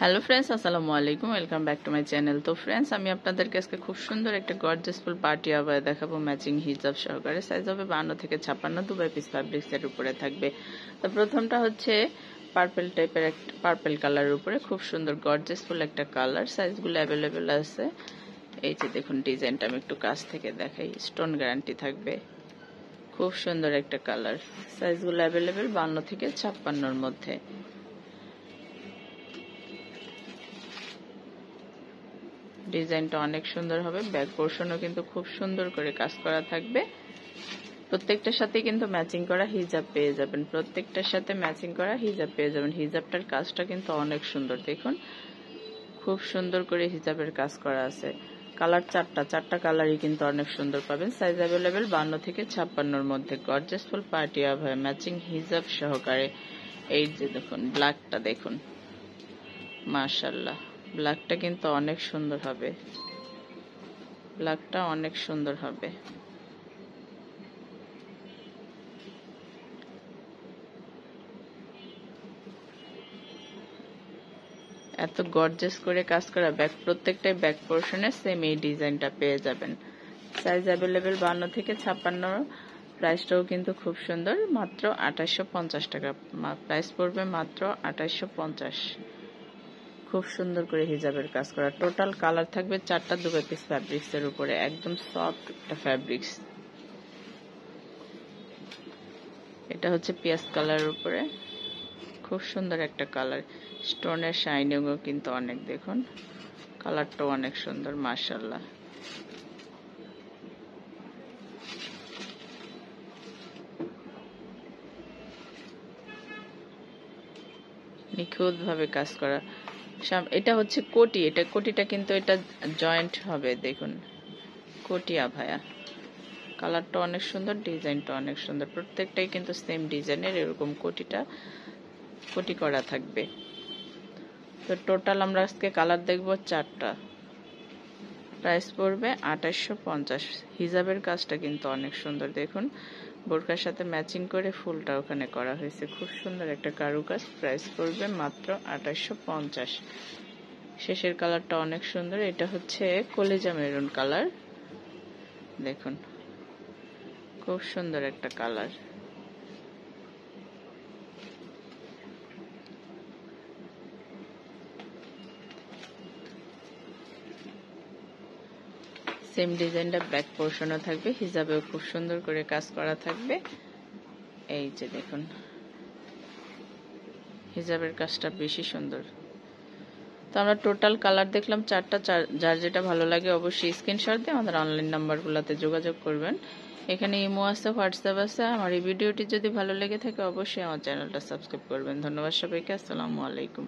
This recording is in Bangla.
হ্যালো ফ্রেন্ডস, আসসালামু আলাইকুম। Welcome back to my channel. তো ফ্রেন্ডস, আমি আপনাদেরকে আজকে খুব সুন্দর একটা গর্জিয়াসফুল পার্টি আবায়া দেখাবো ম্যাচিং হিজাব সহকারে। সাইজ হবে 52 থেকে 56, 2 পিস ফ্যাব্রিক্সের উপরে থাকবে। তো প্রথমটা হচ্ছে পার্পল টাইপের একটা পার্পল কালারের উপরে খুব সুন্দর গর্জিয়াসফুল একটা কালার। সাইজগুলো অ্যাভেলেবেল আছে। এই যে দেখুন ডিজাইনটা আমি একটু কাছ থেকে দেখাই। স্টোন গ্যারান্টি থাকবে। খুব সুন্দর একটা কালার। সাইজগুলো অ্যাভেলেবেল 52 থেকে 56-র মধ্যে। ডিজাইনটা অনেক সুন্দর হবে। ব্যাক পোর্শনও কিন্তু খুব সুন্দর করে কাজ করা থাকবে। প্রত্যেকটার সাথে কিন্তু ম্যাচিং করা হিজাব পেয়ে যাবেন। প্রত্যেকটার সাথে ম্যাচিং করা হিজাব পেয়ে যাবেন। হিজাবটার কাজটা কিন্তু অনেক সুন্দর। দেখুন খুব সুন্দর করে হিজাবের কাজ করা আছে। কালার চারটা কালারই কিন্তু অনেক সুন্দর পাবেন। সাইজ অ্যাভেলেবেল 52 থেকে 56-র মধ্যে। গর্জিয়াসফুল পার্টি আবায়া ম্যাচিং হিজাব সহকারে। এই যে দেখুন ব্ল্যাকটা দেখুন, মাশাআল্লাহ ব্ল্যাকটা কিন্তু অনেক সুন্দর হবে। ব্ল্যাকটা অনেক সুন্দর হবে। এত গর্জিয়াস করে কাজ করা ব্যাক, প্রত্যেকটাই ব্যাক পোর্শনে সেম এই ডিজাইনটা পেয়ে যাবেন। সাইজ অ্যাভেলেবেল 52 থেকে 56। প্রাইসটাও কিন্তু খুব সুন্দর, মাত্র 2850 টাকা। প্রাইস পড়বে মাত্র 2850। খুব সুন্দর করে হিজাবের কাজ করা। টোটাল কালার থাকবে 4টা, 2 পিস ফ্যাব্রিক্সের উপরে। একদম সফট একটা ফ্যাব্রিক্স। এটা হচ্ছে পিয়াজ কালারের উপরে। খুব সুন্দর একটা কালার। স্টোনের শাইনিংও কিন্তু অনেক। দেখুন কালারটাও অনেক সুন্দর, মাশাআল্লাহ। নিখুঁত ভাবে কাজ করা। এটা হচ্ছে কোটি। এটা কোটিটা কিন্তু এটা জয়েন্ট হবে। দেখুন কোটি আভায়া। কালারটা অনেক সুন্দর, ডিজাইনটা অনেক সুন্দর। প্রত্যেকটাই কিন্তু সেম ডিজাইনের এরকম কোটি করা থাকবে। তো টোটাল আমরা আজকে কালার দেখব 4টা। প্রাইস পড়বে 2850। হিজাবের কাজটা কিন্তু অনেক সুন্দর। দেখুন বোরকার সাথে ম্যাচিং করে ফুলটা ওখানে করা হয়েছে। খুব সুন্দর একটা কারুকাজ। প্রাইস পড়বে মাত্র 2850। শেষের কালারটা অনেক সুন্দর। এটা হচ্ছে কলিজা মেরুন কালার। দেখুন খুব সুন্দর একটা কালার। সেম ডিজাইনটা ব্যাক পোর্শনও থাকবে। হিজাবেও খুব সুন্দর করে কাজ করা থাকবে। এই যে দেখুন হিজাবের কাজটা বেশি সুন্দর। তো আমরা টোটাল কালার দেখলাম 4টা। যার যেটা ভালো লাগে অবশ্যই স্ক্রিনশট দিয়ে আমাদের অনলাইন নাম্বারগুলোতে যোগাযোগ করবেন। এখানে ইমো আছে, হোয়াটসঅ্যাপ আছে। আমার এই ভিডিওটি যদি ভালো লেগে থাকে অবশ্যই আমার চ্যানেলটা সাবস্ক্রাইব করবেন। ধন্যবাদ সবাইকে। আসসালামু আলাইকুম।